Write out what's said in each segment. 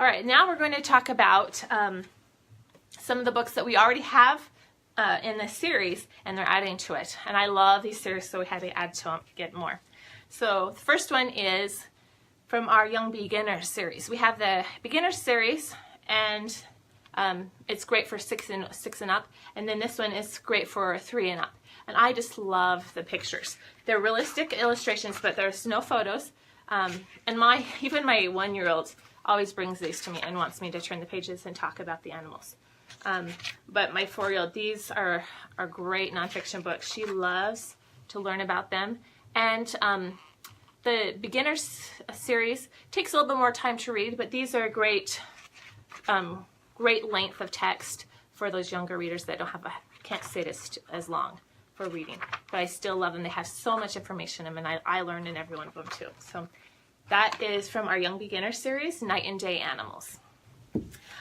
All right, now we're going to talk about some of the books that we already have in this series, and they're adding to it. And I love these series, so we had to add to them, get more. So the first one is from our Young Beginners series. We have the Beginners series, and it's great for six and up, and then this one is great for 3 and up. And I just love the pictures. They're realistic illustrations, but there's no photos. And even my 1-year-old always brings these to me and wants me to turn the pages and talk about the animals. But my 4-year-old, these are great nonfiction books. She loves to learn about them. And the Beginners series takes a little bit more time to read, but these are great length of text for those younger readers that can't sit as long for reading. But I still love them. They have so much information in them, and I learned in every one of them too. So that is from our Young Beginner series, Night and Day Animals.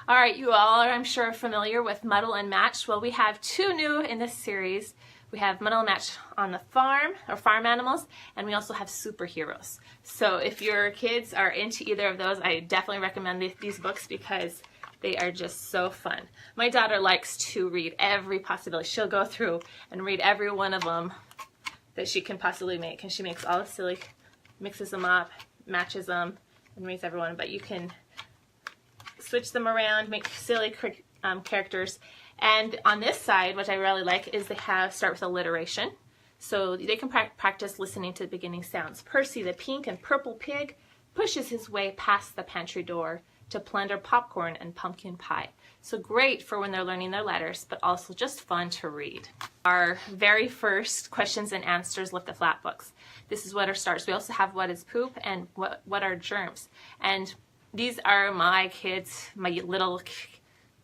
All right, you all are, I'm sure, familiar with Muddle and Match. Well, we have 2 new in this series. We have Muddle and Match on the farm, or farm animals, and we also have superheroes. So if your kids are into either of those, I definitely recommend these books because they are just so fun. My daughter likes to read every possibility. She'll go through and read every one of them that she can possibly make, and she makes all the silly, mixes them up, matches them, and reads everyone. But you can switch them around, make silly characters. And on this side, what I really like is they start with alliteration. So they can practice listening to the beginning sounds. Percy the pink and purple pig pushes his way past the pantry door to plunder popcorn and pumpkin pie. So great for when they're learning their letters, but also just fun to read. Our very first questions and answers lift the flat books. This is what are stars. We also have what is poop and what are germs. And these are my little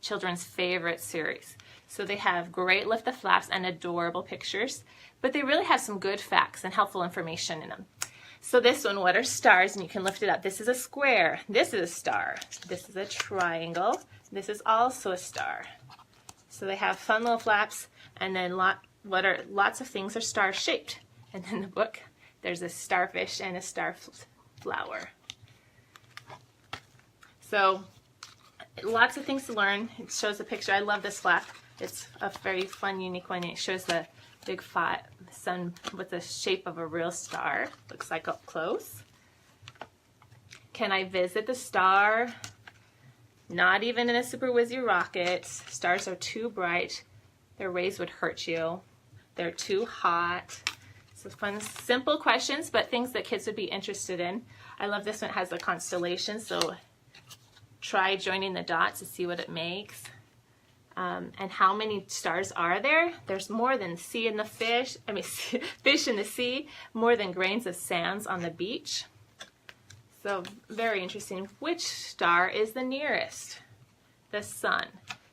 children's favorite series. So they have great lift the flaps and adorable pictures, but they really have some good facts and helpful information in them. So this one, what are stars? And you can lift it up. This is a square. This is a star. This is a triangle. This is also a star. So they have fun little flaps, and then lots of things are star shaped. And then the book, there's a starfish and a star flower. So lots of things to learn. It shows a picture. I love this flap. It's a very fun, unique one. It shows the big flat sun with the shape of a real star. Looks like up close. Can I visit the star? Not even in a super whizzy rocket. Stars are too bright. Their rays would hurt you. They're too hot. So fun, simple questions, but things that kids would be interested in. I love this one. It has a constellation, so try joining the dots to see what it makes. And how many stars are there? There's more than fish in the sea, more than grains of sands on the beach. So very interesting. Which star is the nearest? The sun.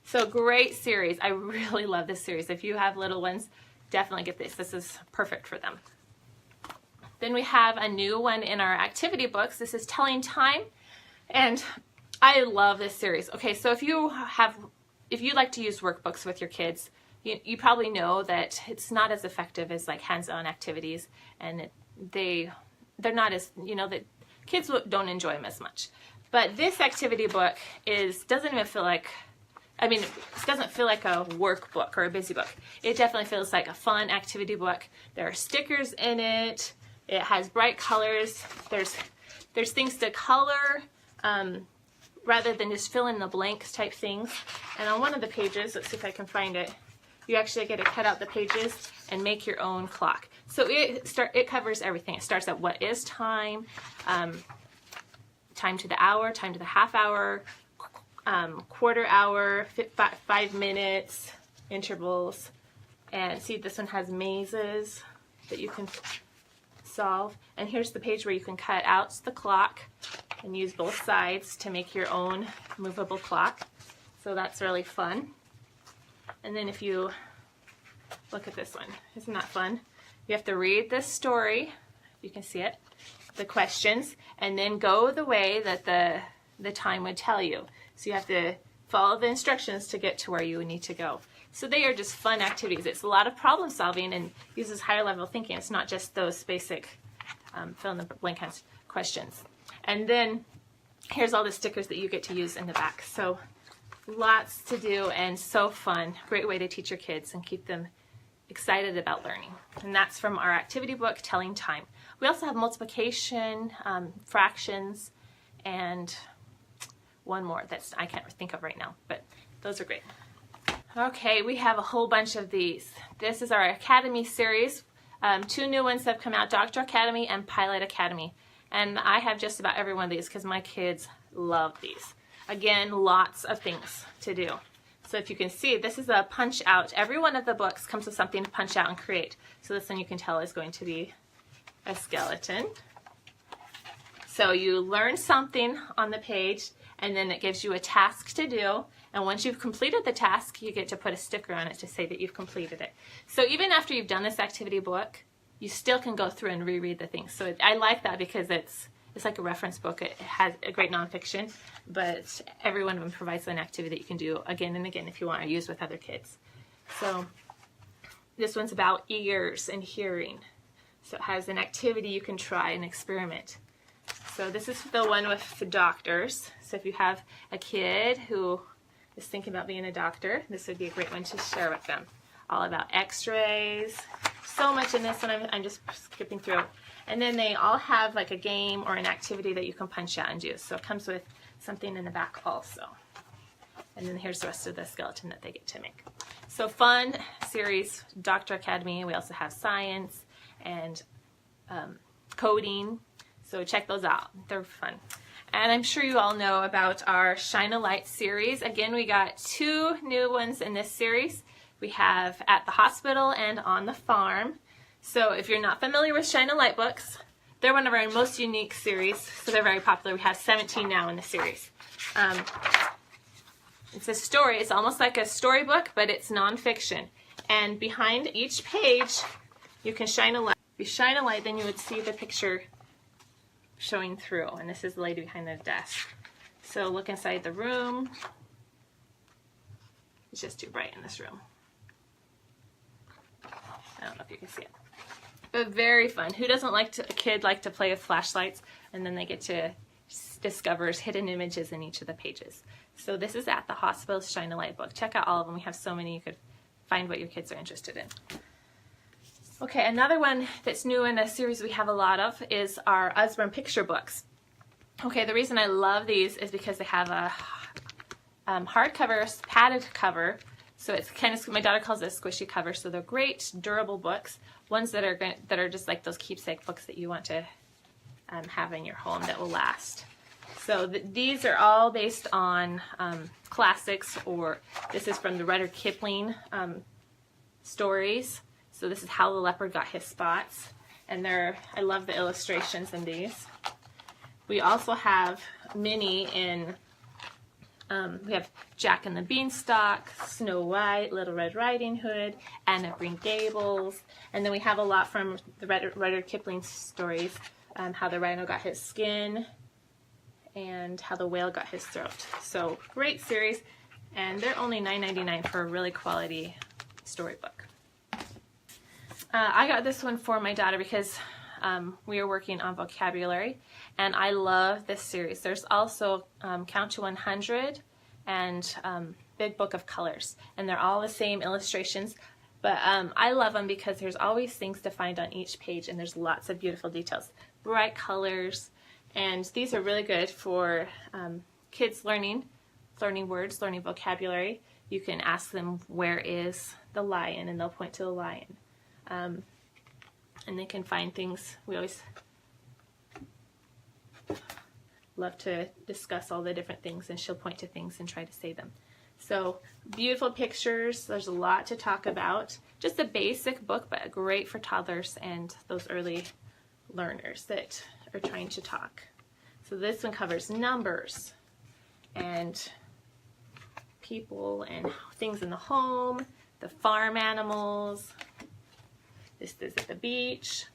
So great series. I really love this series. If you have little ones, definitely get this. This is perfect for them. Then we have a new one in our activity books. This is Telling Time, and I love this series. Okay, so if you like to use workbooks with your kids, you probably know that it's not as effective as like hands-on activities, and they're not as, that kids don't enjoy them as much. But this activity book doesn't feel like a workbook or a busy book. It definitely feels like a fun activity book. There are stickers in it. It has bright colors. There's things to color. Rather than just fill in the blanks type things. And on one of the pages, let's see if I can find it, you actually get to cut out the pages and make your own clock. So it covers everything. It starts at what is time, time to the hour, time to the half hour, quarter hour, 5 minutes, intervals. And see, this one has mazes that you can solve. And here's the page where you can cut out the clock and use both sides to make your own movable clock. So that's really fun. And then if you look at this one, isn't that fun? You have to read this story, you can see it, the questions, and then go the way that the time would tell you. So you have to follow the instructions to get to where you need to go. So they are just fun activities. It's a lot of problem solving and uses higher level thinking. It's not just those basic fill in the blank questions. And then here's all the stickers that you get to use in the back. So lots to do and so fun. Great way to teach your kids and keep them excited about learning. And that's from our activity book, Telling Time. We also have multiplication, fractions, and one more that I can't think of right now, but those are great. Okay, we have a whole bunch of these. This is our Academy series. 2 new ones have come out, Doctor Academy and Pilot Academy. And I have just about every one of these because my kids love these. Again, lots of things to do. So if you can see, this is a punch out. Every one of the books comes with something to punch out and create. So this one you can tell is going to be a skeleton. So you learn something on the page, and then it gives you a task to do. And once you've completed the task, you get to put a sticker on it to say that you've completed it. So even after you've done this activity book, you still can go through and reread the things. So I like that because it's like a reference book. It has a great nonfiction, but every one of them provides an activity that you can do again and again if you want to use with other kids. So this one's about ears and hearing. So it has an activity you can try and experiment. So this is the one with the doctors. So if you have a kid who is thinking about being a doctor, this would be a great one to share with them. All about x-rays. So much in this one, I'm just skipping through. And then they all have like a game or an activity that you can punch out and do. So it comes with something in the back also. And then here's the rest of the skeleton that they get to make. So fun series, Doctor Academy. We also have science and coding. So check those out. They're fun. And I'm sure you all know about our Shine a Light series. Again, we got 2 new ones in this series. We have At the Hospital and On the Farm. So if you're not familiar with Shine a Light books, they're one of our most unique series. So they're very popular. We have 17 now in the series. It's a story. It's almost like a storybook, but it's nonfiction. And behind each page, you can shine a light. If you shine a light, then you would see the picture showing through. And this is the lady behind the desk. So look inside the room. It's just too bright in this room. I don't know if you can see it. But very fun. Who doesn't a kid like to play with flashlights? And then they get to discover hidden images in each of the pages. So this is At the Hospital Shine a Light book. Check out all of them. We have so many. You could find what your kids are interested in. Okay, another one that's new in a series we have a lot of is our Usborne picture books. Okay, the reason I love these is because they have a hardcover, padded cover. So it's kind of, my daughter calls it a squishy cover. So they're great, durable books. Ones that are just like those keepsake books that you want to have in your home that will last. So these are all based on classics, or this is from the Rudyard Kipling stories. So this is How the Leopard Got His Spots. And I love the illustrations in these. We also have many in, we have Jack and the Beanstalk, Snow White, Little Red Riding Hood, Anne of Green Gables. And then we have a lot from the Rudyard Kipling stories, How the Rhino Got His Skin, and How the Whale Got His Throat. So great series, and they're only $9.99 for a really quality storybook. I got this one for my daughter because we are working on vocabulary, and I love this series. There's also Count to 100 and Big Book of Colors, and they're all the same illustrations, but I love them because there's always things to find on each page, and there's lots of beautiful details, bright colors, and these are really good for kids learning words, learning vocabulary. You can ask them, where is the lion, and they'll point to the lion. And they can find things. We always love to discuss all the different things, and she'll point to things and try to say them. So beautiful pictures. There's a lot to talk about. Just a basic book, but great for toddlers and those early learners that are trying to talk. So this one covers numbers and people and things in the home, the farm animals. This is at the beach,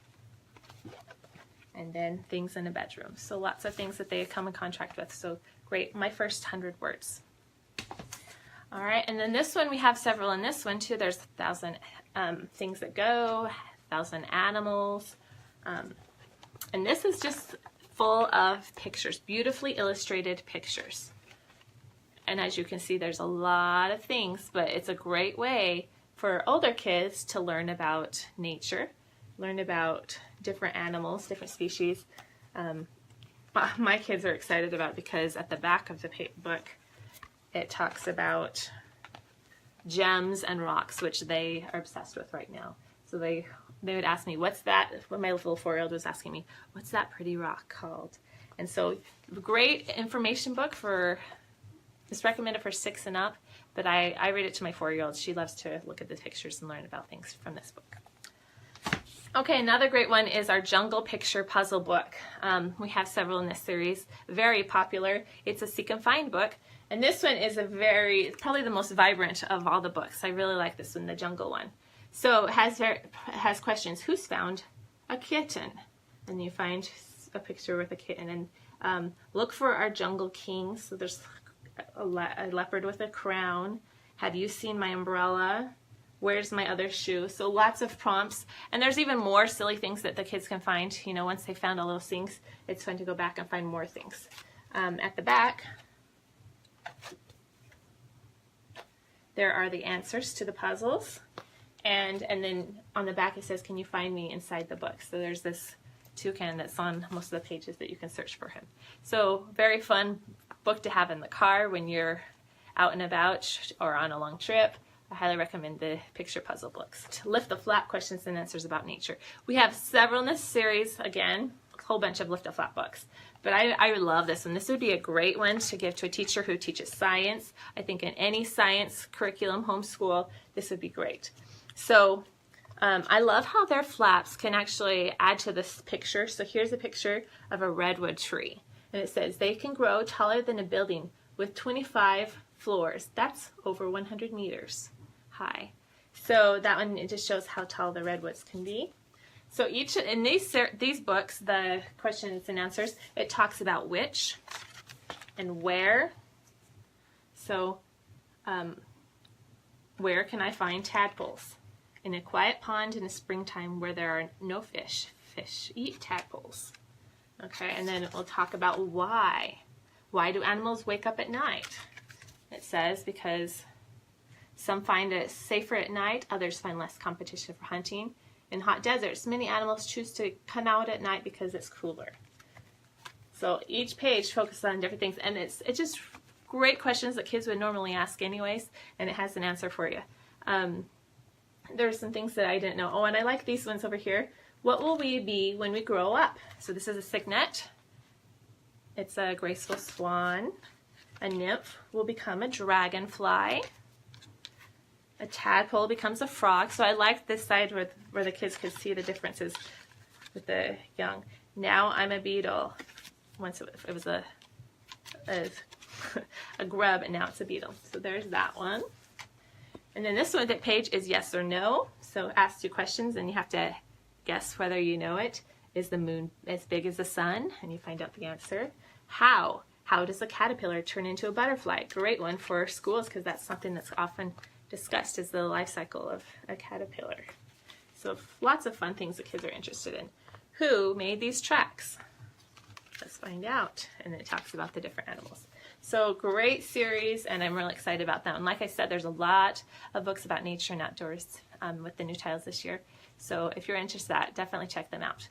and then things in the bedroom. So lots of things that they come in contact with. So great, my first 100 words. All right, and then this one, we have several in this one too. There's 1,000 things that go, 1,000 animals. And this is just full of pictures, beautifully illustrated pictures. And as you can see, there's a lot of things, but it's a great way for older kids to learn about nature, learn about different animals, different species. My kids are excited about it because at the back of the book, it talks about gems and rocks, which they are obsessed with right now. So they would ask me, what's that? When my little 4-year-old was asking me, what's that pretty rock called? And so great information book for, it's recommended for 6 and up, but I read it to my 4-year-old. She loves to look at the pictures and learn about things from this book. Okay, another great one is our Jungle Picture Puzzle book. We have several in this series, very popular. It's a seek and find book. And this one is it's probably the most vibrant of all the books. I really like this one, the jungle one. So it has questions. Who's found a kitten? And you find a picture with a kitten. And look for our jungle king. So there's a leopard with a crown. Have you seen my umbrella? Where's my other shoe? So lots of prompts. And there's even more silly things that the kids can find. You know, once they found all those things, it's fun to go back and find more things. At the back, there are the answers to the puzzles. And then on the back it says, can you find me inside the book? So there's this toucan that's on most of the pages that you can search for him. So very fun book to have in the car when you're out and about or on a long trip. I highly recommend the picture puzzle books. To lift the flap, questions and answers about nature. We have several in this series, again, a whole bunch of lift the flap books. But I love this one. This would be a great one to give to a teacher who teaches science. I think in any science curriculum, homeschool, this would be great. So I love how their flaps can actually add to this picture. So here's a picture of a redwood tree. And it says, they can grow taller than a building with 25 floors. That's over 100 meters high. So that one, it just shows how tall the redwoods can be. So each in these books, the questions and answers, it talks about which and where. So where can I find tadpoles? In a quiet pond in the springtime where there are no fish. Fish eat tadpoles. Okay, and then we'll talk about why. Why do animals wake up at night? It says because some find it safer at night, others find less competition for hunting. In hot deserts, many animals choose to come out at night because it's cooler. So each page focuses on different things, and it's just great questions that kids would normally ask anyways, and it has an answer for you. There's some things that I didn't know. Oh, and I like these ones over here. What will we be when we grow up? So this is a cygnet. It's a graceful swan. A nymph will become a dragonfly. A tadpole becomes a frog. So I liked this side where the kids could see the differences with the young. Now I'm a beetle. Once it was a grub, and now it's a beetle. So there's that one. And then this one, that page is yes or no. So ask 2 questions and you have to guess whether you know it. Is the moon as big as the sun? And you find out the answer. How? How does a caterpillar turn into a butterfly? Great one for schools because that's something that's often discussed is the life cycle of a caterpillar. So lots of fun things that kids are interested in. Who made these tracks? Let's find out. And it talks about the different animals. So great series, and I'm really excited about that. And like I said, there's a lot of books about nature and outdoors with the new titles this year. So if you're interested in that, definitely check them out.